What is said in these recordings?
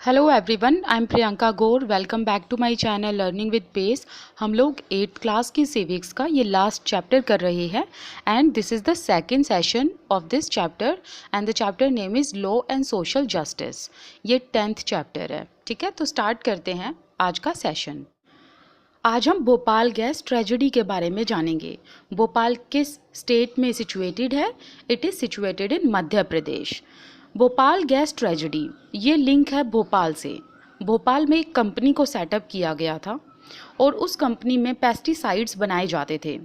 Hello everyone, I am Priyanka Gaur. Welcome back to my channel learning with pace. हम लोग 8th class की civics का ये लास्ट चैप्टर कर रहे हैं and this is the second session of this chapter and the chapter name is law and social justice. ये 10th chapter है। ठीक है, तो स्टार्ट करते हैं आज का सेशन। आज हम भोपाल गैस ट्रेजेडी के बारे में जानेंगे। भोपाल किस स्टेट में सिचुएटेड है? It is situated in Madhya Pradesh. Bhopal gas tragedy, ये लिंक है भोपाल से। भोपाल में एक कंपनी को सेटअप किया गया था और उस कंपनी में पेस्टिसाइड्स बनाए जाते थे।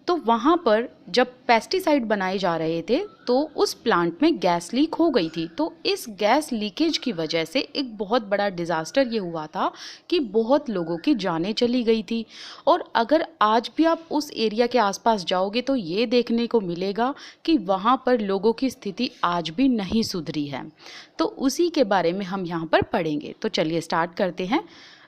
तो वहाँ पर जब पेस्टिसाइड बनाए जा रहे थे तो उस प्लांट में गैस लीक हो गई थी। तो इस गैस लीकेज की वजह से एक बहुत बड़ा डिज़ास्टर ये हुआ था कि बहुत लोगों की जानें चली गई थी। और अगर आज भी आप उस एरिया के आसपास जाओगे तो ये देखने को मिलेगा कि वहाँ पर लोगों की स्थिति आज भी नहीं सुधरी है। तो उसी के बारे में हम यहाँ पर पढ़ेंगे। तो चलिए स्टार्ट करते हैं।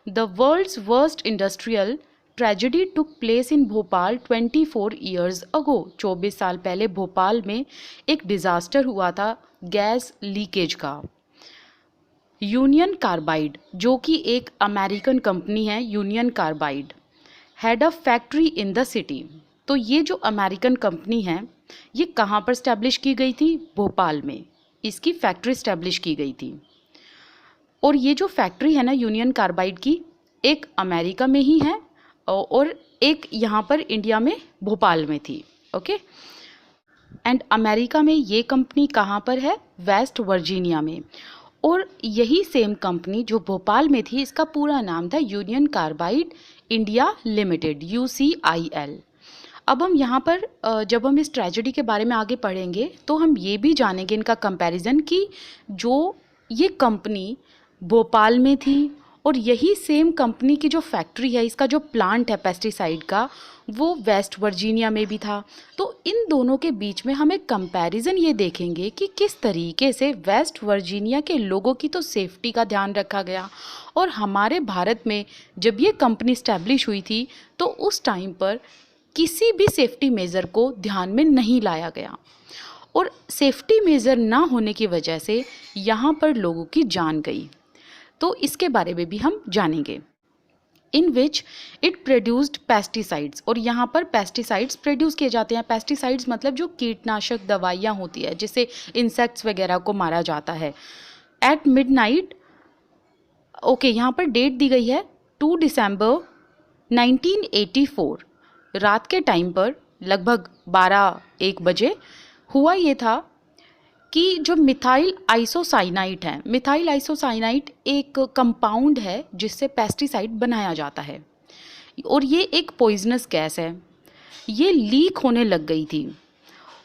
The world's worst industrial tragedy took place in Bhopal 24 years ago. 24 साल पहले भोपाल में एक डिज़ास्टर हुआ था गैस लीकेज का। यूनियन कार्बाइड, जो कि एक अमेरिकन कंपनी है, Union Carbide had a factory in the city. तो ये जो अमेरिकन कंपनी है ये कहाँ पर स्टैब्लिश की गई थी? भोपाल में इसकी फैक्ट्री स्टैब्लिश की गई थी। और ये जो फैक्ट्री है ना यूनियन कार्बाइड की, एक अमेरिका में ही है और एक यहाँ पर इंडिया में भोपाल में थी। ओके, एंड अमेरिका में ये कंपनी कहाँ पर है? वेस्ट वर्जीनिया में। और यही सेम कंपनी जो भोपाल में थी, इसका पूरा नाम था union carbide India limited, UCIL। अब हम यहाँ पर जब हम इस ट्रेजेडी के बारे में आगे पढ़ेंगे तो हम ये भी जानेंगे इनका कंपैरिजन कि जो ये कंपनी भोपाल में थी और यही सेम कंपनी की जो फैक्ट्री है, इसका जो प्लांट है पेस्टिसाइड का, वो वेस्ट वर्जीनिया में भी था। तो इन दोनों के बीच में हम एक कंपैरिजन ये देखेंगे कि किस तरीके से वेस्ट वर्जीनिया के लोगों की तो सेफ्टी का ध्यान रखा गया और हमारे भारत में जब ये कंपनी स्टैब्लिश हुई थी तो उस टाइम पर किसी भी सेफ्टी मेज़र को ध्यान में नहीं लाया गया और सेफ्टी मेज़र ना होने की वजह से यहाँ पर लोगों की जान गई। तो इसके बारे में भी हम जानेंगे। इन विच इट प्रोड्यूस्ड पेस्टिसाइड्स, और यहाँ पर पेस्टिसाइड्स प्रोड्यूस किए जाते हैं। पेस्टिसाइड्स मतलब जो कीटनाशक दवाइयाँ होती है जिससे इंसेक्ट्स वगैरह को मारा जाता है। एट मिडनाइट, ओके, यहाँ पर डेट दी गई है 2 दिसंबर 1984। रात के टाइम पर लगभग 12-1 बजे हुआ ये था कि जो मिथाइल आइसोसाइनाइट है, मिथाइल आइसोसाइनाइट एक कंपाउंड है जिससे पेस्टिसाइड बनाया जाता है और ये एक पॉइजनस गैस है। ये लीक होने लग गई थी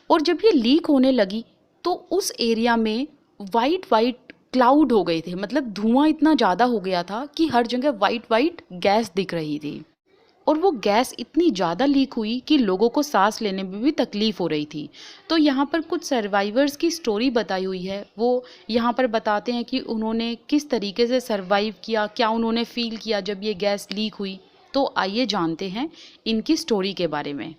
और जब ये लीक होने लगी तो उस एरिया में वाइट वाइट क्लाउड हो गए थे। मतलब धुआं इतना ज़्यादा हो गया था कि हर जगह वाइट वाइट गैस दिख रही थी और वो गैस इतनी ज़्यादा लीक हुई कि लोगों को सांस लेने में भी तकलीफ़ हो रही थी। तो यहाँ पर कुछ सर्वाइवर्स की स्टोरी बताई हुई है। वो यहाँ पर बताते हैं कि उन्होंने किस तरीके से सर्वाइव किया, क्या उन्होंने फ़ील किया जब ये गैस लीक हुई। तो आइए जानते हैं इनकी स्टोरी के बारे में।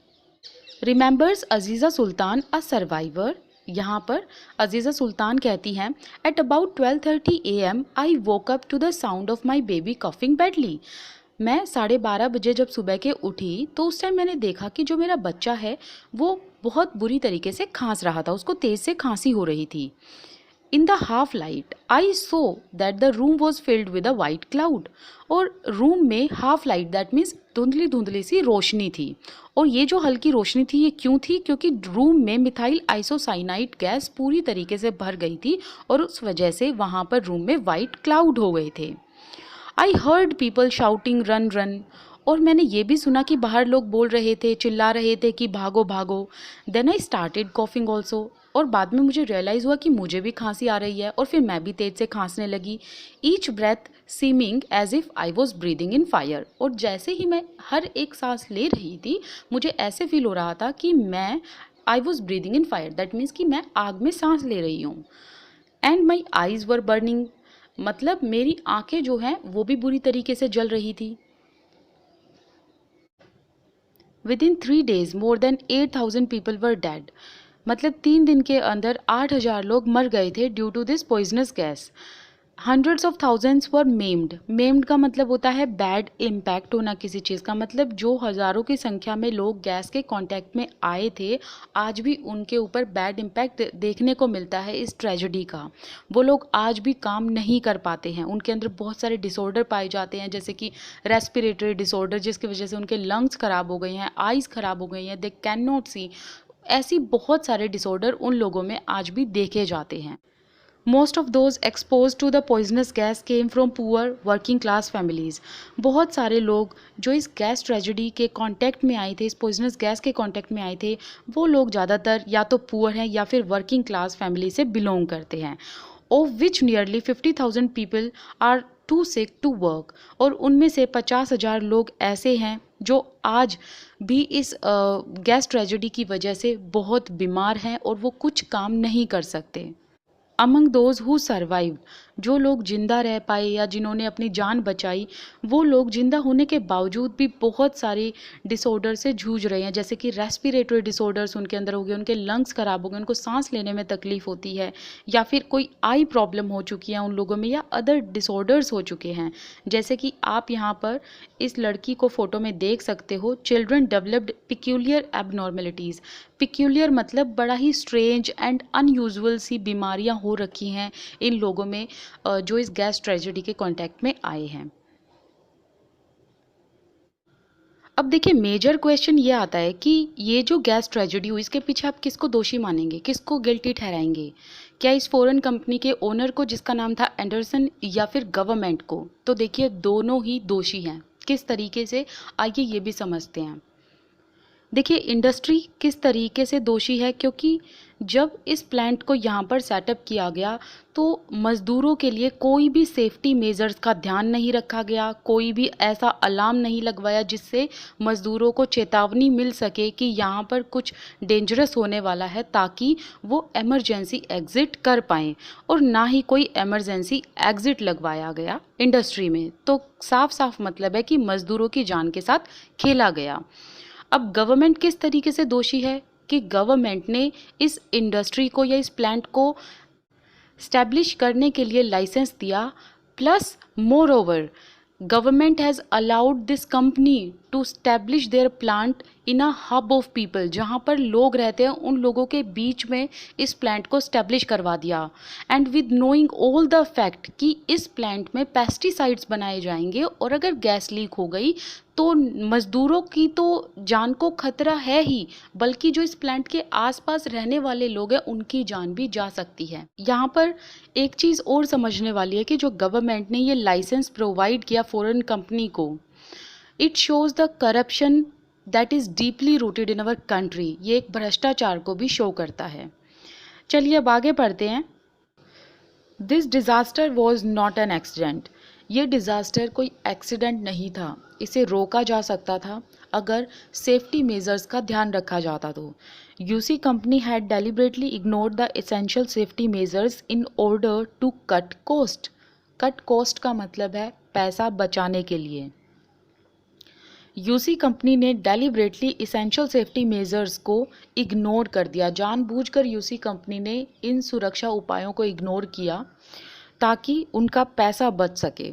Remembers Aziza Sultan a survivor. यहाँ पर अजीज़ा सुल्तान कहती हैं, at about 12:30 AM I woke up to the sound of my baby coughing badly. मैं 12:30 बजे जब सुबह के उठी तो उस टाइम मैंने देखा कि जो मेरा बच्चा है वो बहुत बुरी तरीके से खांस रहा था, उसको तेज़ से खांसी हो रही थी। In the half light I so that the room was filled with a white cloud. और रूम में हाफ लाइट दैट मीन्स धुंधली धुंधली सी रोशनी थी। और ये जो हल्की रोशनी थी ये क्यों थी? क्योंकि रूम में मिथाइल आइसोसाइनाइट गैस पूरी तरीके से भर गई थी और उस वजह से वहाँ पर रूम में वाइट क्लाउड हो गए थे। I heard people shouting run run. और मैंने ये भी सुना कि बाहर लोग बोल रहे थे, चिल्ला रहे थे कि भागो भागो। Then I started coughing also. और बाद में मुझे रियलाइज़ हुआ कि मुझे भी खांसी आ रही है और फिर मैं भी तेज़ से खांसने लगी। Each breath seeming as if I was breathing in fire. और जैसे ही मैं हर एक सांस ले रही थी मुझे ऐसे फील हो रहा था कि मैं आई was breathing in fire, that means कि मैं आग में सांस ले रही हूँ। And my eyes were burning, मतलब मेरी आंखें जो हैं वो भी बुरी तरीके से जल रही थी। With in 3 days more than 8,000 people were dead. मतलब 3 दिन के अंदर 8,000 लोग मर गए थे due to this poisonous gas. Hundreds of thousands were maimed. Maimed का मतलब होता है बैड इम्पैक्ट होना किसी चीज़ का, मतलब जो हज़ारों की संख्या में लोग गैस के कांटेक्ट में आए थे, आज भी उनके ऊपर बैड इम्पैक्ट देखने को मिलता है इस ट्रेजेडी का। वो लोग आज भी काम नहीं कर पाते हैं, उनके अंदर बहुत सारे डिसऑर्डर पाए जाते हैं, जैसे कि रेस्पिरेटरी डिसऑर्डर, जिसकी वजह से उनके लंग्स ख़राब हो गए हैं, आइज़ ख़राब हो गई हैं, दे कैन नॉट सी। ऐसी बहुत सारे डिसऑर्डर उन लोगों में आज भी देखे जाते हैं। Most of those exposed to the poisonous gas came from poor working class families। बहुत सारे लोग जो इस गैस ट्रेजेडी के कांटेक्ट में आए थे, इस पॉइजनस गैस के कांटेक्ट में आए थे, वो लोग ज़्यादातर या तो पुअर हैं या फिर वर्किंग क्लास फैमिली से बिलोंग करते हैं। Of which nearly 50,000 people are too sick to work. और उनमें से 50,000 लोग ऐसे हैं जो आज भी इस गैस ट्रेजेडी की वजह से बहुत बीमार हैं और वो कुछ काम नहीं कर सकते। अमंग दोज हु सर्वाइव, जो लोग जिंदा रह पाए या जिन्होंने अपनी जान बचाई, वो लोग जिंदा होने के बावजूद भी बहुत सारे डिसऑर्डर से जूझ रहे हैं, जैसे कि रेस्पिरेटरी डिसऑर्डर्स उनके अंदर हो गए, उनके लंग्स ख़राब हो गए, उनको सांस लेने में तकलीफ होती है, या फिर कोई आई प्रॉब्लम हो चुकी है उन लोगों में, या अदर डिसऑर्डर्स हो चुके हैं। जैसे कि आप यहाँ पर इस लड़की को फोटो में देख सकते हो, children developed peculiar abnormalities. Peculiar मतलब बड़ा ही स्ट्रेंज एंड अनयूजुअल सी बीमारियां हो रखी हैं इन लोगों में जो इस गैस ट्रेजेडी के कांटेक्ट में आए हैं। अब देखिए, मेजर क्वेश्चन ये आता है कि ये जो गैस ट्रेजेडी हुई, इसके पीछे आप किसको दोषी मानेंगे, किसको गिल्टी ठहराएंगे? क्या इस फॉरेन कंपनी के ओनर को जिसका नाम था एंडरसन, या फिर गवर्नमेंट को? तो देखिए, दोनों ही दोषी हैं। किस तरीके से, आइए ये भी समझते हैं। देखिए, इंडस्ट्री किस तरीके से दोषी है, क्योंकि जब इस प्लांट को यहाँ पर सेटअप किया गया तो मज़दूरों के लिए कोई भी सेफ्टी मेजर्स का ध्यान नहीं रखा गया, कोई भी ऐसा अलार्म नहीं लगवाया जिससे मज़दूरों को चेतावनी मिल सके कि यहाँ पर कुछ डेंजरस होने वाला है, ताकि वो एमरजेंसी एग्ज़िट कर पाएँ। और ना ही कोई एमरजेंसी एग्ज़िट लगवाया गया इंडस्ट्री में। तो साफ साफ मतलब है कि मज़दूरों की जान के साथ खेला गया। अब गवर्नमेंट किस तरीके से दोषी है कि गवर्नमेंट ने इस इंडस्ट्री को या इस प्लांट को स्टैब्लिश करने के लिए लाइसेंस दिया, plus moreover government has allowed this company to establish their plant in a hub of people, जहाँ पर लोग रहते हैं उन लोगों के बीच में इस प्लांट को स्टैब्लिश करवा दिया। And with knowing all the fact कि इस प्लांट में पेस्टिसाइड्स बनाए जाएंगे और अगर गैस लीक हो गई तो मज़दूरों की तो जान को खतरा है ही, बल्कि जो इस प्लांट के आसपास रहने वाले लोग हैं उनकी जान भी जा सकती है। यहाँ पर एक चीज़ और समझने वाली है कि जो गवर्नमेंट ने ये लाइसेंस प्रोवाइड किया फॉरेन कंपनी को, it shows the corruption that is deeply rooted in our country. ये एक भ्रष्टाचार को भी शो करता है। चलिए अब आगे बढ़ते हैं। This disaster was not an accident. ये डिज़ास्टर कोई एक्सीडेंट नहीं था, इसे रोका जा सकता था अगर सेफ्टी मेजर्स का ध्यान रखा जाता तो। UC company had deliberately ignored the essential safety measures in order to cut cost. Cut cost का मतलब है पैसा बचाने के लिए। यूसी कंपनी ने डेलिबरेटली इसेंशियल सेफ्टी मेजर्स को इग्नोर कर दिया। जानबूझकर यूसी कंपनी ने इन सुरक्षा उपायों को इग्नोर किया ताकि उनका पैसा बच सके।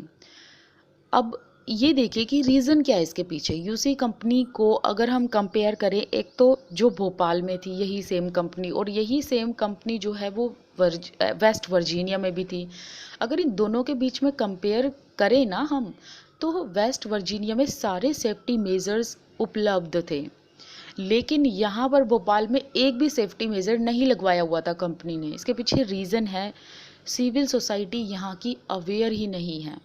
अब ये देखिए कि रीज़न क्या है इसके पीछे। यूसी कंपनी को अगर हम कंपेयर करें, एक तो जो भोपाल में थी यही सेम कंपनी, और यही सेम कंपनी जो है वो वेस्ट वर्जीनिया में भी थी। अगर इन दोनों के बीच में कंपेयर करें ना हम, तो वेस्ट वर्जीनिया में सारे सेफ्टी मेजर्स उपलब्ध थे, लेकिन यहाँ पर भोपाल में एक भी सेफ्टी मेजर नहीं लगवाया हुआ था कंपनी ने। इसके पीछे रीज़न है सिविल सोसाइटी यहाँ की अवेयर ही नहीं है।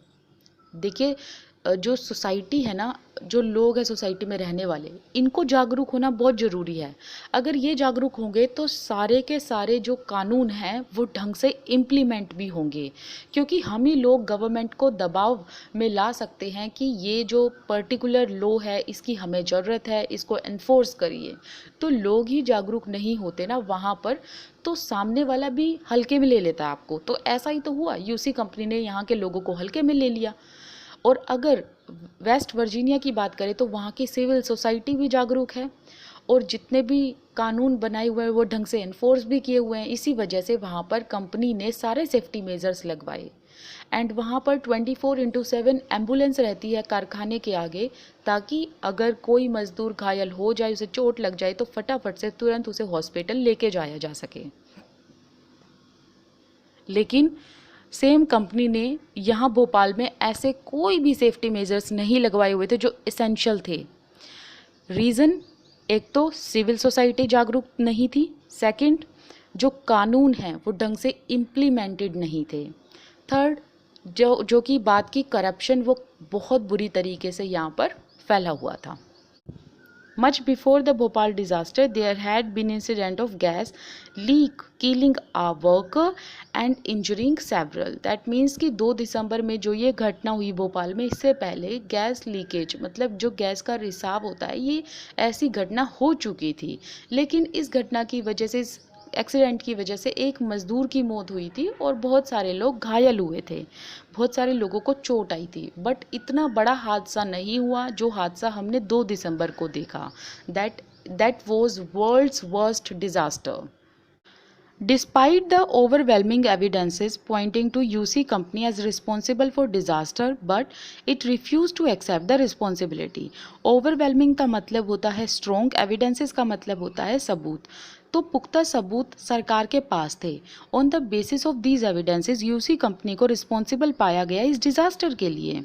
देखिए, जो सोसाइटी है ना, जो लोग हैं सोसाइटी में रहने वाले, इनको जागरूक होना बहुत ज़रूरी है। अगर ये जागरूक होंगे तो सारे के सारे जो कानून हैं वो ढंग से इम्प्लीमेंट भी होंगे, क्योंकि हम ही लोग गवर्नमेंट को दबाव में ला सकते हैं कि ये जो पर्टिकुलर लॉ है इसकी हमें ज़रूरत है, इसको एनफोर्स करिए। तो लोग ही जागरूक नहीं होते ना वहाँ पर, तो सामने वाला भी हल्के में ले लेता है आपको। तो ऐसा ही तो हुआ, यूसी कंपनी ने यहाँ के लोगों को हल्के में ले लिया। और अगर वेस्ट वर्जीनिया की बात करें तो वहाँ की सिविल सोसाइटी भी जागरूक है और जितने भी कानून बनाए हुए हैं वो ढंग से एनफोर्स भी किए हुए हैं। इसी वजह से वहाँ पर कंपनी ने सारे सेफ्टी मेजर्स लगवाए। एंड वहाँ पर 24/7 एम्बुलेंस रहती है कारखाने के आगे, ताकि अगर कोई मज़दूर घायल हो जाए, उसे चोट लग जाए, तो फटाफट से तुरंत उसे हॉस्पिटल लेके जाया जा सके। लेकिन सेम कंपनी ने यहाँ भोपाल में ऐसे कोई भी सेफ्टी मेजर्स नहीं लगवाए हुए थे जो एसेंशियल थे। रीज़न, एक तो सिविल सोसाइटी जागरूक नहीं थी, सेकंड जो कानून हैं वो ढंग से इम्प्लीमेंटेड नहीं थे, थर्ड जो कि बात की करप्शन वो बहुत बुरी तरीके से यहाँ पर फैला हुआ था। Much before the Bhopal disaster, there had been incident of gas leak killing a worker and injuring several. That means कि 2 दिसंबर में जो ये घटना हुई भोपाल में, इससे पहले गैस लीकेज मतलब जो गैस का रिसाव होता है, ये ऐसी घटना हो चुकी थी। लेकिन इस घटना की वजह से, इस एक्सीडेंट की वजह से एक मज़दूर की मौत हुई थी और बहुत सारे लोग घायल हुए थे, बहुत सारे लोगों को चोट आई थी। बट इतना बड़ा हादसा नहीं हुआ जो हादसा हमने 2 दिसंबर को देखा। That was world's worst disaster. Despite the overwhelming evidences pointing to UC company as responsible for disaster, but it refused to accept the responsibility. Overwhelming का मतलब होता है strong, evidences का मतलब होता है सबूत। तो पुख्ता सबूत सरकार के पास थे। On the basis of these evidences UC company को रिस्पॉन्सिबल पाया गया इस डिज़ास्टर के लिए।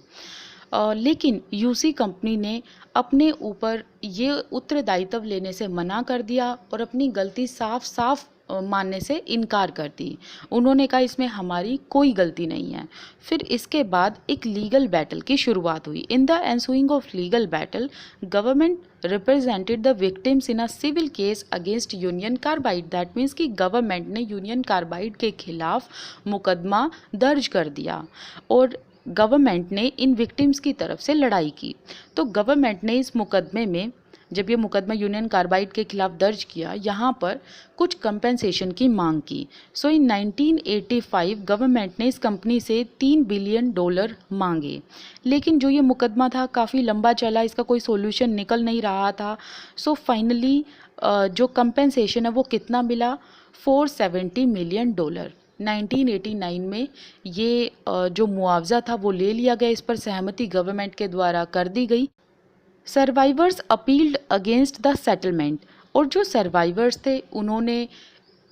लेकिन यूसी कंपनी ने अपने ऊपर ये उत्तरदायित्व लेने से मना कर दिया और अपनी गलती साफ साफ मानने से इनकार कर दी। उन्होंने कहा इसमें हमारी कोई गलती नहीं है। फिर इसके बाद एक लीगल बैटल की शुरुआत हुई। In the ensuing of legal battle, government represented the victims in a civil case against Union Carbide. That means कि गवर्नमेंट ने यूनियन कार्बाइड के खिलाफ मुकदमा दर्ज कर दिया और गवर्नमेंट ने इन विक्टिम्स की तरफ से लड़ाई की। तो गवर्नमेंट ने इस मुकदमे में, जब ये मुकदमा यूनियन कार्बाइड के खिलाफ दर्ज किया, यहाँ पर कुछ कंपेंसेशन की मांग की। सो इन 1985 गवर्नमेंट ने इस कंपनी से $3 बिलियन मांगे। लेकिन जो ये मुकदमा था काफ़ी लंबा चला, इसका कोई सोल्यूशन निकल नहीं रहा था। सो फाइनली जो कंपेंसेशन है वो कितना मिला, $470 मिलियन। 1989 में ये जो मुआवजा था वो ले लिया गया, इस पर सहमति गवर्नमेंट के द्वारा कर दी गई। Survivors appealed against the settlement, और जो सर्वाइवर्स थे उन्होंने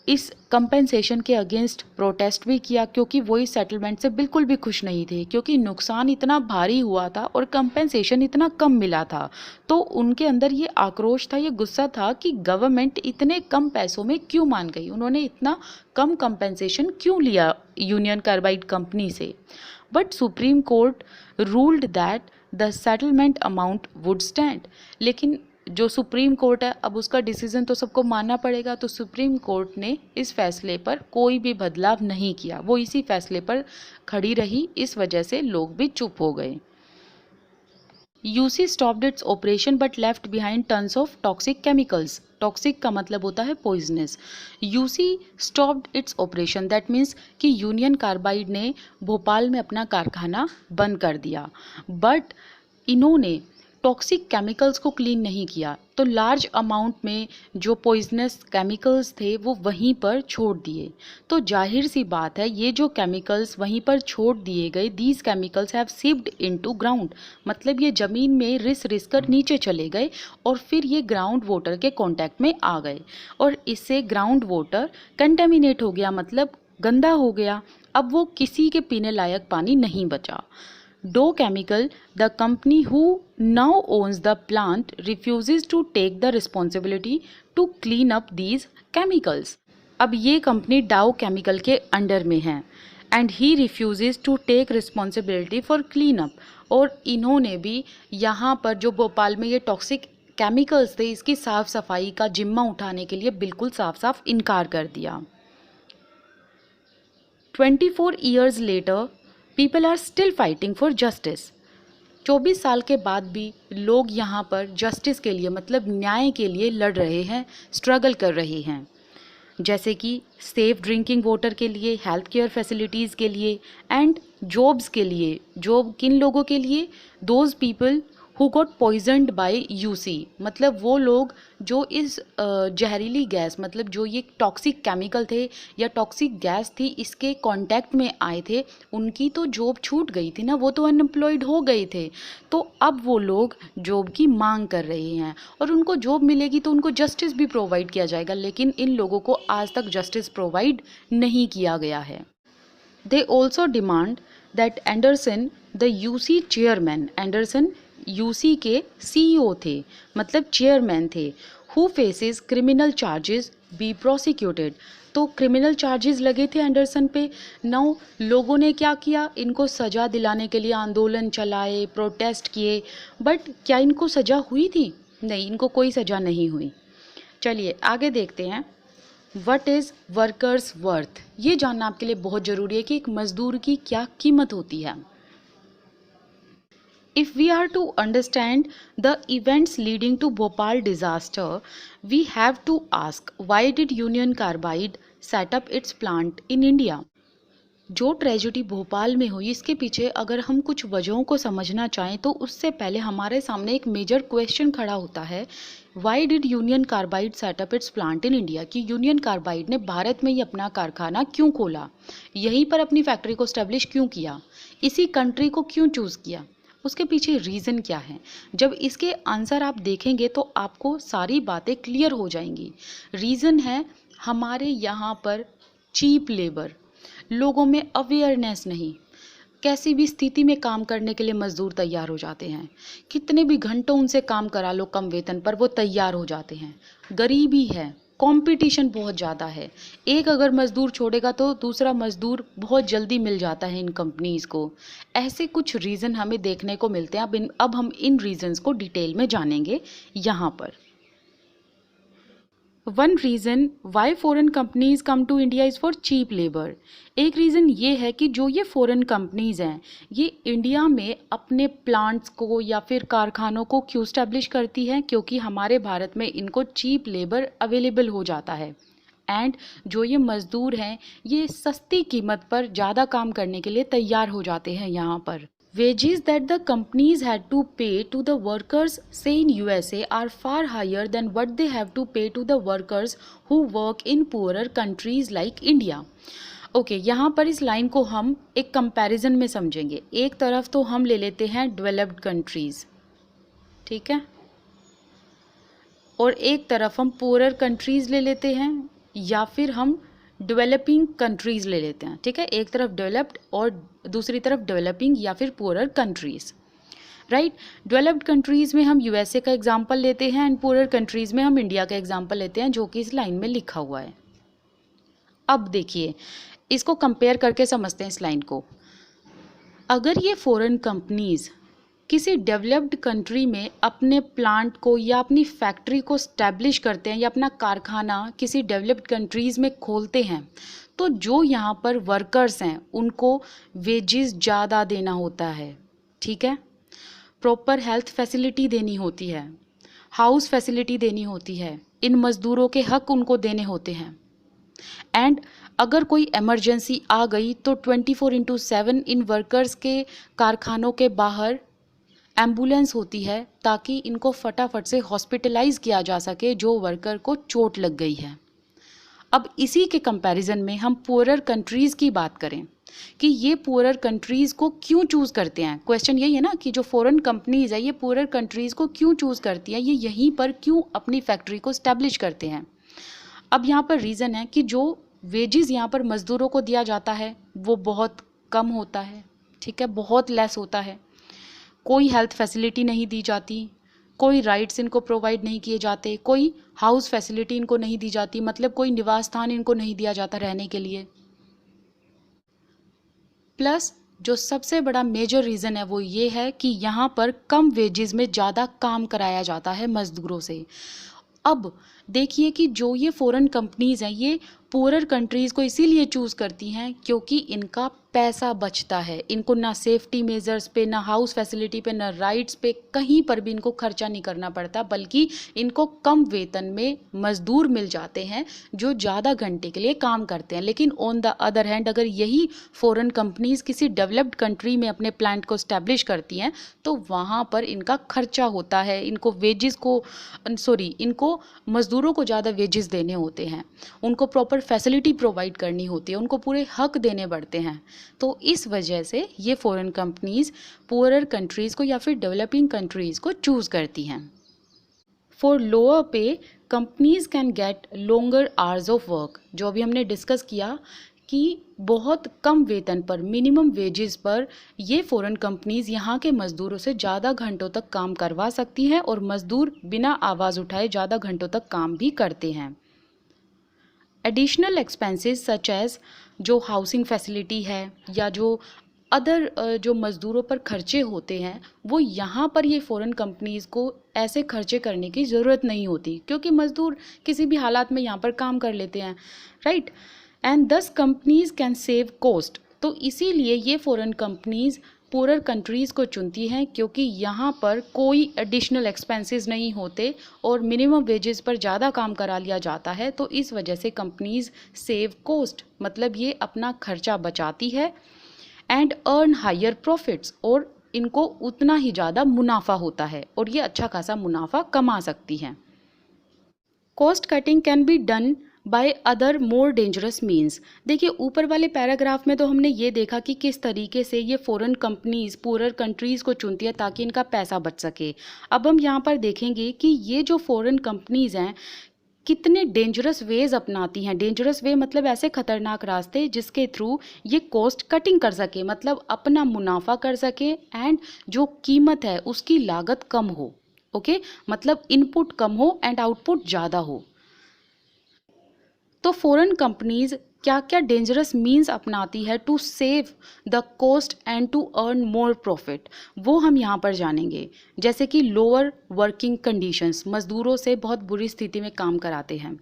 इस कंपेंसेशन के अगेंस्ट प्रोटेस्ट भी किया, क्योंकि वो इस सेटलमेंट से बिल्कुल भी खुश नहीं थे, क्योंकि नुकसान इतना भारी हुआ था और कंपेंसेशन इतना कम मिला था। तो उनके अंदर ये आक्रोश था, ये गुस्सा था कि गवर्नमेंट इतने कम पैसों में क्यों मान गई, उन्होंने इतना कम कंपेंसेशन क्यों लिया यूनियन कार्बाइड कंपनी से। But supreme court ruled that the settlement amount would stand. लेकिन जो सुप्रीम कोर्ट है, अब उसका डिसीजन तो सबको मानना पड़ेगा। तो सुप्रीम कोर्ट ने इस फैसले पर कोई भी बदलाव नहीं किया, वो इसी फैसले पर खड़ी रही। इस वजह से लोग भी चुप हो गए। UC stopped its operation but left behind tons of toxic chemicals. Toxic का मतलब होता है poisonous. UC stopped its operation, that means कि यूनियन कार्बाइड ने भोपाल में अपना कारखाना बंद कर दिया, बट इन्होंने टॉक्सिक केमिकल्स को क्लीन नहीं किया। तो लार्ज अमाउंट में जो पॉइजनस केमिकल्स थे वो वहीं पर छोड़ दिए। तो जाहिर सी बात है, ये जो केमिकल्स वहीं पर छोड़ दिए गए, these chemicals have seeped into ground, मतलब ये ज़मीन में रिस कर नीचे चले गए और फिर ये ग्राउंड वाटर के कांटेक्ट में आ गए और इससे ग्राउंड वाटर कंटेमिनेट हो गया, मतलब गंदा हो गया। अब वो किसी के पीने लायक पानी नहीं बचा। Dow Chemical, the company who now owns the plant, refuses to take the responsibility to clean up these chemicals. अब ये कंपनी डाउ केमिकल के अंडर में है and he refuses to take responsibility for clean up. और इन्होंने भी यहाँ पर जो भोपाल में ये टॉक्सिक केमिकल्स थे, इसकी साफ सफाई का जिम्मा उठाने के लिए बिल्कुल साफ साफ इनकार कर दिया। 24 years later, people are still fighting for justice. 24 साल के बाद भी लोग यहाँ पर जस्टिस के लिए, मतलब न्याय के लिए लड़ रहे हैं, स्ट्रगल कर रहे हैं। जैसे कि सेफ ड्रिंकिंग वाटर के लिए, हेल्थ केयर फैसिलिटीज़ के लिए एंड जॉब्स के लिए। जॉब किन लोगों के लिए? Those people who got poisoned by UC, मतलब वो लोग जो इस जहरीली गैस, मतलब जो ये टॉक्सिक केमिकल थे या टॉक्सिक गैस थी, इसके कांटेक्ट में आए थे, उनकी तो जॉब छूट गई थी ना, वो तो अनएम्प्लॉयड हो गए थे। तो अब वो लोग जॉब की मांग कर रहे हैं और उनको जॉब मिलेगी तो उनको जस्टिस भी प्रोवाइड किया जाएगा, लेकिन इन लोगों को आज तक जस्टिस प्रोवाइड नहीं किया गया है। They also demand that Anderson the UC chairman, Anderson UC के सीईओ थे, मतलब चेयरमैन थे, who faces criminal charges be prosecuted. तो क्रिमिनल चार्जेस लगे थे एंडरसन पे। नाउ लोगों ने क्या किया, इनको सज़ा दिलाने के लिए आंदोलन चलाए, प्रोटेस्ट किए, बट क्या इनको सज़ा हुई थी? नहीं, इनको कोई सज़ा नहीं हुई। चलिए आगे देखते हैं। व्हाट इज़ वर्कर्स वर्थ, ये जानना आपके लिए बहुत ज़रूरी है कि एक मज़दूर की क्या कीमत होती है। If we are to understand the events leading to Bhopal disaster, we have to ask why did Union Carbide set up its plant in India? जो ट्रेजिडी भोपाल में हुई, इसके पीछे अगर हम कुछ वजहों को समझना चाहें तो उससे पहले हमारे सामने एक मेजर क्वेश्चन खड़ा होता है, why did union carbide setup it's plant in India, कि यूनियन कार्बाइड ने भारत में ही अपना कारखाना क्यों खोला, यहीं पर अपनी फैक्ट्री को स्टैब्लिश क्यों किया, इसी कंट्री को क्यों चूज़ किया, उसके पीछे रीज़न क्या है। जब इसके आंसर आप देखेंगे तो आपको सारी बातें क्लियर हो जाएंगी। रीज़न है हमारे यहाँ पर चीप लेबर, लोगों में अवेयरनेस नहीं, कैसी भी स्थिति में काम करने के लिए मजदूर तैयार हो जाते हैं, कितने भी घंटों उनसे काम करा लो कम वेतन पर वो तैयार हो जाते हैं। गरीबी है, कंपटीशन बहुत ज़्यादा है, एक अगर मजदूर छोड़ेगा तो दूसरा मजदूर बहुत जल्दी मिल जाता है इन कंपनीज़ को। ऐसे कुछ रीज़न हमें देखने को मिलते हैं। अब हम इन रीज़न्स को डिटेल में जानेंगे यहाँ पर। One reason why foreign companies come to India is for cheap labour. एक रीज़न ये है कि जो ये फॉरेन कंपनीज़ हैं ये इंडिया में अपने प्लांट्स को या फिर कारखानों को क्यों स्टैब्लिश करती हैं, क्योंकि हमारे भारत में इनको चीप लेबर अवेलेबल हो जाता है। एंड जो ये मज़दूर हैं ये सस्ती कीमत पर ज़्यादा काम करने के लिए तैयार हो जाते हैं यहाँ पर। Wages that the companies had to pay to the workers, say in USA, are far higher than what they have to pay to the workers who work in poorer countries like India. Okay यहाँ पर इस line को हम एक comparison में समझेंगे। एक तरफ तो हम ले लेते हैं डेवलप्ड कंट्रीज़, ठीक है, और एक तरफ हम पुअरर कंट्रीज़ ले लेते हैं, या फिर हम डेवलपिंग कंट्रीज़ ले लेते हैं, ठीक है। एक तरफ डेवलप्ड और दूसरी तरफ डेवलपिंग या फिर poorer countries, right. Developed countries में हम यूएसए का एग्जांपल लेते हैं एंड पुअरर कंट्रीज़ में हम इंडिया का एग्जांपल लेते हैं, जो कि इस लाइन में लिखा हुआ है। अब देखिए इसको कंपेयर करके समझते हैं इस लाइन को। अगर ये फॉरेन कंपनीज़ किसी डेवलप्ड कंट्री में अपने प्लांट को या अपनी फैक्ट्री को स्टैब्लिश करते हैं या अपना कारखाना किसी डेवलप्ड कंट्रीज़ में खोलते हैं, तो जो यहाँ पर वर्कर्स हैं उनको वेजेस ज़्यादा देना होता है, ठीक है। प्रॉपर हेल्थ फैसिलिटी देनी होती है, हाउस फैसिलिटी देनी होती है, इन मज़दूरों के हक उनको देने होते हैं। एंड अगर कोई इमरजेंसी आ गई तो 24/7 इन वर्कर्स के कारखानों के बाहर एम्बुलेंस होती है, ताकि इनको फटाफट से हॉस्पिटलाइज किया जा सके जो वर्कर को चोट लग गई है। अब इसी के कंपैरिजन में हम पुअरर कंट्रीज़ की बात करें कि ये पुअरर कंट्रीज़ को क्यों चूज़ करते हैं। क्वेश्चन यही है ना कि जो फॉरेन कंपनीज़ है ये पुअरर कंट्रीज़ को क्यों चूज़ करती हैं, ये यहीं पर क्यों अपनी फैक्ट्री को स्टैब्लिश करते हैं। अब यहाँ पर रीज़न है कि जो वेजेस यहाँ पर मज़दूरों को दिया जाता है वो बहुत कम होता है, ठीक है, बहुत लेस होता है। कोई हेल्थ फैसिलिटी नहीं दी जाती, कोई राइट्स इनको प्रोवाइड नहीं किए जाते, कोई हाउस फैसिलिटी इनको नहीं दी जाती, मतलब कोई निवास स्थान इनको नहीं दिया जाता रहने के लिए। प्लस जो सबसे बड़ा मेजर रीज़न है वो ये है कि यहाँ पर कम वेजेस में ज़्यादा काम कराया जाता है मज़दूरों से। अब देखिए कि जो ये फॉरेन कंपनीज़ हैं ये पुअरर कंट्रीज़ को इसीलिए चूज़ करती हैं क्योंकि इनका पैसा बचता है। इनको ना सेफ्टी मेजर्स पे, ना हाउस फैसिलिटी पे, ना राइट्स पे, कहीं पर भी इनको खर्चा नहीं करना पड़ता, बल्कि इनको कम वेतन में मजदूर मिल जाते हैं जो ज़्यादा घंटे के लिए काम करते हैं। लेकिन ऑन द अदर हैंड अगर यही फॉरेन कंपनीज किसी डेवलप्ड कंट्री में अपने प्लांट को स्टैब्लिश करती हैं तो वहाँ पर इनका खर्चा होता है, इनको इनको मजदूरों को ज़्यादा वेजेस देने होते हैं, उनको प्रॉपर फैसिलिटी प्रोवाइड करनी होती है, उनको पूरे हक देने पड़ते हैं। तो इस वजह से ये फॉरेन कंपनीज पुअरर कंट्रीज़ को या फिर डेवलपिंग कंट्रीज़ को चूज़ करती हैं। फॉर लोअर पे companies can get longer hours of work, जो अभी हमने डिस्कस किया कि बहुत कम वेतन पर, मिनिमम वेजेस पर ये फॉरेन कंपनीज यहाँ के मज़दूरों से ज़्यादा घंटों तक काम करवा सकती हैं और मज़दूर बिना आवाज़ उठाए ज़्यादा घंटों तक काम भी करते हैं। एडिशनल एक्सपेंसेस सच एज जो हाउसिंग फैसिलिटी है या जो अदर जो मज़दूरों पर खर्चे होते हैं वो यहाँ पर ये फॉरेन कंपनीज़ को ऐसे खर्चे करने की ज़रूरत नहीं होती, क्योंकि मज़दूर किसी भी हालात में यहाँ पर काम कर लेते हैं, राइट। एंड दस कंपनीज कैन सेव कॉस्ट, तो इसीलिए ये फॉरेन कंपनीज पुअरर कंट्रीज़ को चुनती हैं, क्योंकि यहाँ पर कोई एडिशनल एक्सपेंसेस नहीं होते और मिनिमम वेजेस पर ज़्यादा काम करा लिया जाता है। तो इस वजह से कंपनीज सेव कॉस्ट, मतलब ये अपना खर्चा बचाती है, एंड अर्न हायर प्रॉफिट्स, और इनको उतना ही ज़्यादा मुनाफा होता है और ये अच्छा खासा मुनाफा कमा सकती हैं। Cost cutting can be done by other more dangerous means. देखिए ऊपर वाले पैराग्राफ में तो हमने ये देखा कि किस तरीके से ये फॉरेन कंपनीज पुअरर कंट्रीज़ को चुनती है ताकि इनका पैसा बच सके। अब हम यहाँ पर देखेंगे कि ये जो फॉरेन कंपनीज हैं कितने डेंजरस वेज अपनाती हैं। डेंजरस वे मतलब ऐसे खतरनाक रास्ते जिसके थ्रू ये कॉस्ट कटिंग कर सके, मतलब अपना मुनाफा कर सके, एंड जो कीमत है उसकी लागत कम हो। ओके, मतलब इनपुट कम हो एंड आउटपुट ज़्यादा हो। तो फॉरेन कंपनीज क्या क्या डेंजरस मीन्स अपनाती है to save the cost and to earn more profit, वो हम यहाँ पर जानेंगे। जैसे कि लोअर वर्किंग कंडीशंस, मज़दूरों से बहुत बुरी स्थिति में काम कराते हैं,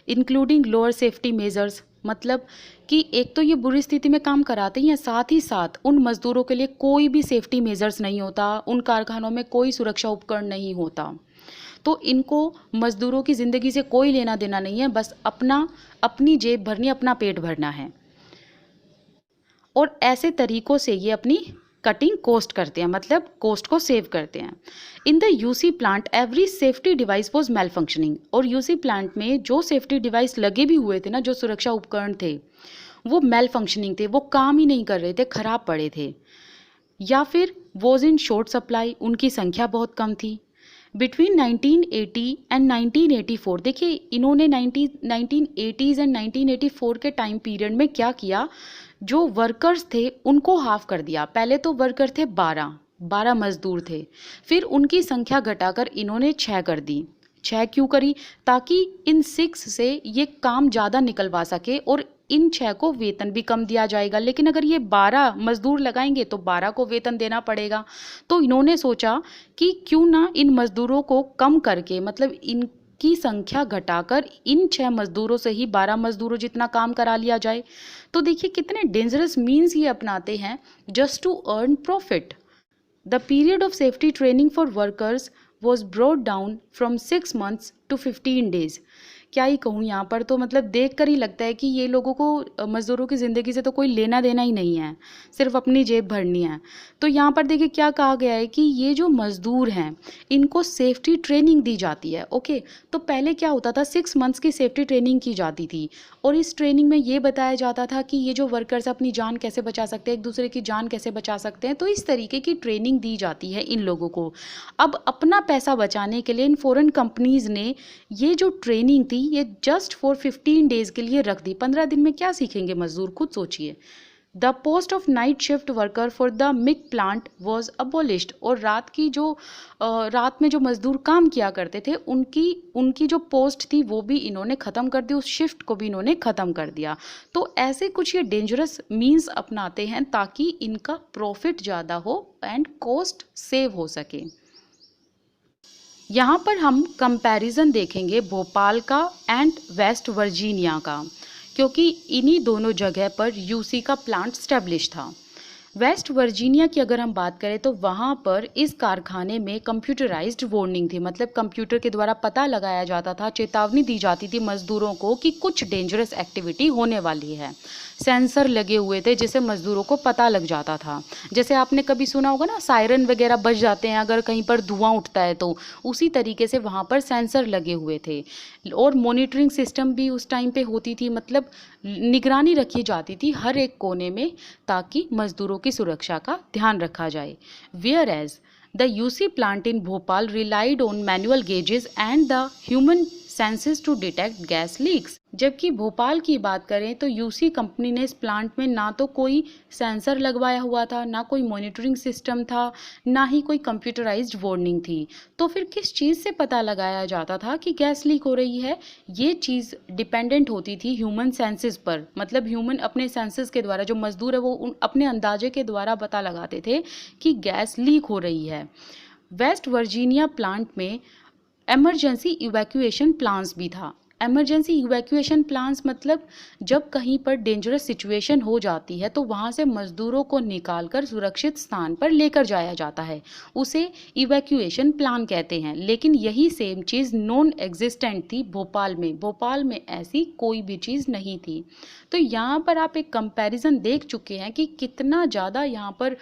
इंक्लूडिंग लोअर सेफ्टी मेजर्स, मतलब कि एक तो ये बुरी स्थिति में काम कराते हैं, साथ ही साथ उन मज़दूरों के लिए कोई भी सेफ्टी मेजर्स नहीं होता, उन कारखानों में कोई सुरक्षा उपकरण नहीं होता। तो इनको मज़दूरों की ज़िंदगी से कोई लेना देना नहीं है, बस अपनी जेब भरनी, अपना पेट भरना है। और ऐसे तरीक़ों से ये अपनी कटिंग कॉस्ट करते हैं, मतलब कॉस्ट को सेव करते हैं। In the UC plant every safety device was malfunctioning, और यूसी प्लांट में जो सेफ्टी डिवाइस लगे भी हुए थे ना, जो सुरक्षा उपकरण थे, वो मेल फंक्शनिंग थे, वो काम ही नहीं कर रहे थे, ख़राब पड़े थे, या फिर वॉज इन शॉर्ट सप्लाई, उनकी संख्या बहुत कम थी। बिटवीन 1980 एंड 1984, देखिए इन्होंने 1980s एंड 1984 के टाइम पीरियड में क्या किया, जो वर्कर्स थे उनको हाफ कर दिया। पहले तो वर्कर थे 12 मजदूर थे, फिर उनकी संख्या घटाकर इन्होंने 6 कर दी। 6 क्यों करी? ताकि इन 6 से ये काम ज़्यादा निकलवा सके और इन 6 को वेतन भी कम दिया जाएगा। लेकिन अगर ये 12 मजदूर लगाएंगे तो 12 को वेतन देना पड़ेगा। तो इन्होंने सोचा कि क्यों ना इन मजदूरों को कम करके, मतलब इनकी संख्या घटाकर इन 6 मजदूरों से ही 12 मजदूरों जितना काम करा लिया जाए। तो देखिए कितने डेंजरस मीन्स ये अपनाते हैं just to earn profit. The period of safety training for workers was brought down from 6 months to 15 days। क्या ही कहूँ यहाँ पर, तो मतलब देख कर ही लगता है कि ये लोगों को मज़दूरों की ज़िंदगी से तो कोई लेना देना ही नहीं है, सिर्फ अपनी जेब भरनी है। तो यहाँ पर देखिए क्या कहा गया है कि ये जो मज़दूर हैं इनको सेफ्टी ट्रेनिंग दी जाती है। ओके, तो पहले क्या होता था, 6 मंथ्स की सेफ्टी ट्रेनिंग की जाती थी और इस ट्रेनिंग में ये बताया जाता था कि ये जो वर्कर्स अपनी जान कैसे बचा सकते हैं, एक दूसरे की जान कैसे बचा सकते हैं। तो इस तरीके की ट्रेनिंग दी जाती है इन लोगों को। अब अपना पैसा बचाने के लिए इन फॉरेन कंपनीज़ ने ये जो ट्रेनिंग थी ये जस्ट फॉर 15 डेज़ के लिए रख दी। 15 दिन में क्या सीखेंगे मजदूर, खुद सोचिए। The post of night shift worker for the MIC plant was abolished, और रात में जो मजदूर काम किया करते थे उनकी जो पोस्ट थी वो भी इन्होंने ख़त्म कर दी, उस शिफ्ट को भी इन्होंने ख़त्म कर दिया। तो ऐसे कुछ ये डेंजरस मीन्स अपनाते हैं ताकि इनका प्रॉफिट ज़्यादा हो एंड कॉस्ट सेव हो सके। यहाँ पर हम कंपैरिजन देखेंगे भोपाल का एंड वेस्ट वर्जीनिया का, क्योंकि इन्हीं दोनों जगह पर यूसी का प्लांट स्टैब्लिश था। वेस्ट वर्जीनिया की अगर हम बात करें तो वहाँ पर इस कारखाने में कंप्यूटराइज्ड वार्निंग थी, मतलब कंप्यूटर के द्वारा पता लगाया जाता था, चेतावनी दी जाती थी मजदूरों को कि कुछ डेंजरस एक्टिविटी होने वाली है। सेंसर लगे हुए थे जिससे मजदूरों को पता लग जाता था। जैसे आपने कभी सुना होगा ना, सायरन वगैरह बज जाते हैं अगर कहीं पर धुआं उठता है, तो उसी तरीके से वहाँ पर सेंसर लगे हुए थे। और मॉनिटरिंग सिस्टम भी उस टाइम पे होती थी, मतलब निगरानी रखी जाती थी हर एक कोने में, ताकि मजदूरों की सुरक्षा का ध्यान रखा जाए। Whereas the UC plant in Bhopal relied on manual gauges and the human senses to detect gas leaks. जबकि भोपाल की बात करें तो यूसी कंपनी ने इस प्लांट में ना तो कोई सेंसर लगवाया हुआ था, ना कोई मॉनिटरिंग सिस्टम था, ना ही कोई कंप्यूटराइज्ड वार्निंग थी। तो फिर किस चीज़ से पता लगाया जाता था कि गैस लीक हो रही है? ये चीज़ डिपेंडेंट होती थी ह्यूमन सेंसेस पर, मतलब ह्यूमन अपने सेंसेस के द्वारा, जो मजदूर है वो अपने अंदाजे के द्वारा पता लगाते थे कि गैस लीक हो रही है। वेस्ट वर्जीनिया प्लांट में एमरजेंसी इवैक्यूएशन प्लान्स भी था। एमरजेंसी इवैक्यूएशन प्लान्स मतलब जब कहीं पर डेंजरस सिचुएशन हो जाती है तो वहाँ से मजदूरों को निकालकर सुरक्षित स्थान पर लेकर जाया जाता है, उसे इवैक्यूएशन प्लान कहते हैं। लेकिन यही सेम चीज़ नॉन एग्जिस्टेंट थी भोपाल में। भोपाल में ऐसी कोई भी चीज़ नहीं थी। तो यहाँ पर आप एक कंपैरिजन देख चुके हैं कि कितना ज़्यादा यहाँ पर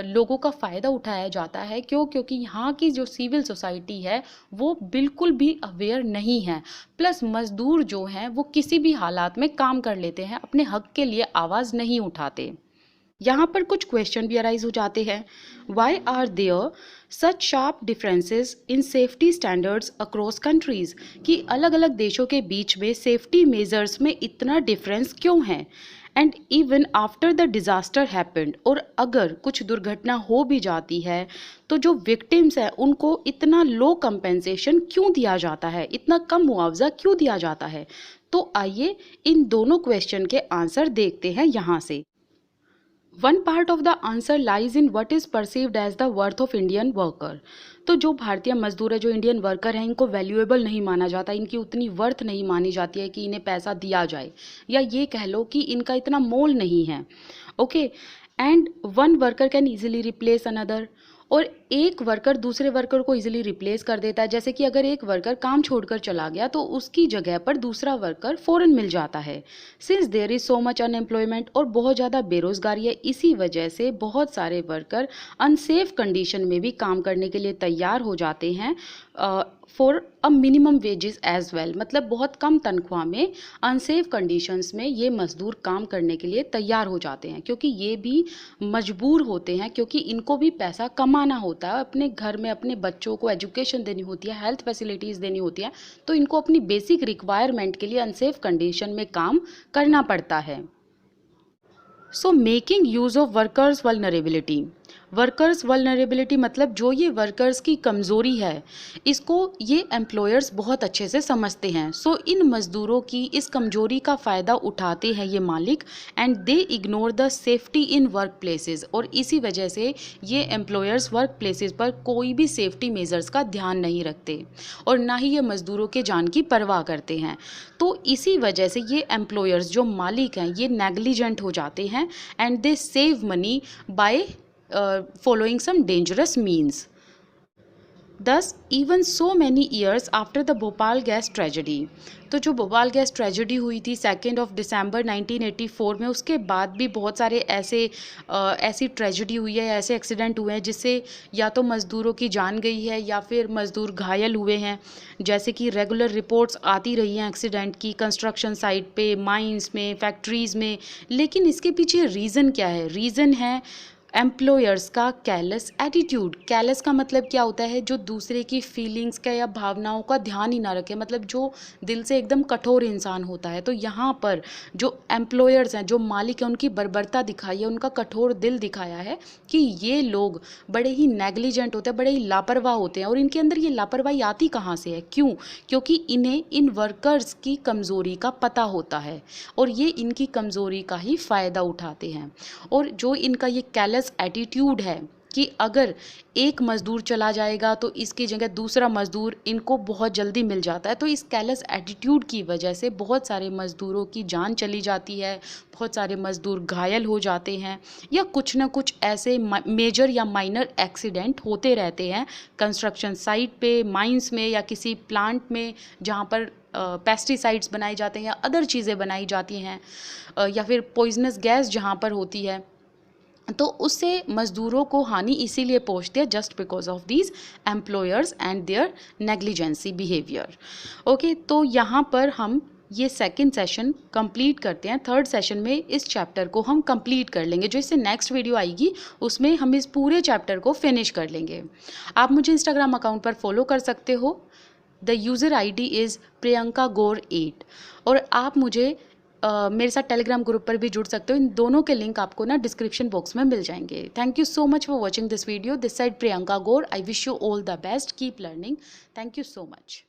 लोगों का फ़ायदा उठाया जाता है। क्योंकि यहाँ की जो सिविल सोसाइटी है वो बिल्कुल भी अवेयर नहीं है। प्लस मजदूर जो हैं वो किसी भी हालात में काम कर लेते हैं, अपने हक के लिए आवाज़ नहीं उठाते। यहाँ पर कुछ क्वेश्चन भी अराइज हो जाते हैं। Why are there such sharp differences in safety standards across countries, कि अलग अलग देशों के बीच में सेफ्टी मेजर्स में इतना डिफरेंस क्यों है? And even after the disaster happened, और अगर कुछ दुर्घटना हो भी जाती है तो जो विक्टिम्स हैं उनको इतना लो कंपेंसेशन क्यों दिया जाता है, इतना कम मुआवजा क्यों दिया जाता है? तो आइए इन दोनों क्वेश्चन के आंसर देखते हैं यहाँ से। One part of the answer lies in what is perceived as the worth of Indian worker. तो जो भारतीय मजदूर है, जो इंडियन वर्कर हैं, इनको वैल्यूएबल नहीं माना जाता, इनकी उतनी वर्थ नहीं मानी जाती है कि इन्हें पैसा दिया जाए, या ये कह लो कि इनका इतना मोल नहीं है। Okay, and one worker can easily replace another, और एक वर्कर दूसरे वर्कर को इजीली रिप्लेस कर देता है। जैसे कि अगर एक वर्कर काम छोड़कर चला गया तो उसकी जगह पर दूसरा वर्कर फ़ौरन मिल जाता है। Since there is so much unemployment, और बहुत ज़्यादा बेरोज़गारी है, इसी वजह से बहुत सारे वर्कर अनसेफ कंडीशन में भी काम करने के लिए तैयार हो जाते हैं for a minimum wages as well, मतलब बहुत कम तनख्वाह में अनसेफ कंडीशंस में ये मजदूर काम करने के लिए तैयार हो जाते हैं, क्योंकि ये भी मजबूर होते हैं, क्योंकि इनको भी पैसा कमाना होता है, अपने घर में अपने बच्चों को एजुकेशन देनी होती है, हेल्थ फैसिलिटीज़ देनी होती है, तो इनको अपनी बेसिक रिक्वायरमेंट के लिए अनसेफ कंडीशन में काम करना पड़ता है। So making use of workers vulnerability. Workers vulnerability मतलब जो ये वर्कर्स की कमज़ोरी है, इसको ये एम्प्लॉयर्स बहुत अच्छे से समझते हैं। सो इन मज़दूरों की इस कमज़ोरी का फ़ायदा उठाते हैं ये मालिक, and they ignore the safety in work places, और इसी वजह से ये एम्प्लॉयर्स वर्क प्लेसेस पर कोई भी सेफ्टी मेजर्स का ध्यान नहीं रखते, और ना ही ये मज़दूरों के जान की परवाह करते हैं। तो इसी वजह से ये एम्प्लॉयर्स, जो मालिक हैं, ये नेग्लिजेंट हो जाते हैं, and they save money by following some dangerous means. Thus, even so many years after the Bhopal gas tragedy, तो जो भोपाल गैस ट्रेजेडी हुई थी 2 दिसंबर 1984 में, उसके बाद भी बहुत सारे ऐसी ट्रेजेडी हुई है, ऐसे एक्सीडेंट हुए हैं जिससे या तो मज़दूरों की जान गई है या फिर मज़दूर घायल हुए हैं। जैसे कि रेगुलर रिपोर्ट्स आती रही हैं एक्सीडेंट की, कंस्ट्रक्शन साइट पे, माइंस में, फैक्ट्रीज़ में। लेकिन इसके पीछे रीज़न क्या है? रीज़न है एम्प्लॉयर्स का कैलेस एटीट्यूड। कैलेस का मतलब क्या होता है? जो दूसरे की फीलिंग्स का या भावनाओं का ध्यान ही ना रखे, मतलब जो दिल से एकदम कठोर इंसान होता है। तो यहाँ पर जो एम्प्लॉयर्स हैं, जो मालिक हैं, उनकी बर्बरता दिखाई है, उनका कठोर दिल दिखाया है कि ये लोग बड़े ही नेग्लिजेंट होते हैं, बड़े ही लापरवाह होते हैं। और इनके अंदर ये लापरवाही आती कहाँ से है? क्यों? क्योंकि इन्हें इन वर्कर्स की कमज़ोरी का पता होता है, और ये इनकी कमज़ोरी का ही फ़ायदा उठाते हैं। और जो इनका ये कैलेस एटीट्यूड है, कि अगर एक मज़दूर चला जाएगा तो इसकी जगह दूसरा मज़दूर इनको बहुत जल्दी मिल जाता है। तो इस कैलस एटीट्यूड की वजह से बहुत सारे मज़दूरों की जान चली जाती है, बहुत सारे मज़दूर घायल हो जाते हैं, या कुछ ना कुछ ऐसे मेजर या माइनर एक्सीडेंट होते रहते हैं कंस्ट्रक्शन साइट पे, माइंस में, या किसी प्लांट में जहाँ पर पेस्टिसाइड्स बनाए जाते हैं या अदर चीज़ें बनाई जाती हैं, या फिर पॉइजनस गैस जहाँ पर होती है। तो उससे मज़दूरों को हानि इसीलिए पहुंचती है just because of these employers and their negligency behaviour. Okay, तो यहाँ पर हम ये सेकंड सेशन कंप्लीट करते हैं। थर्ड सेशन में इस चैप्टर को हम कंप्लीट कर लेंगे। जो इससे नेक्स्ट वीडियो आएगी उसमें हम इस पूरे चैप्टर को फिनिश कर लेंगे। आप मुझे इंस्टाग्राम अकाउंट पर फॉलो कर सकते हो। The user ID is Priyanka Gaur 8। और आप मुझे मेरे साथ टेलीग्राम ग्रुप पर भी जुड़ सकते हो। इन दोनों के लिंक आपको ना डिस्क्रिप्शन बॉक्स में मिल जाएंगे। Thank you so much for watching this video. This side Priyanka Gaur. I wish you all the best. Keep learning. Thank you so much.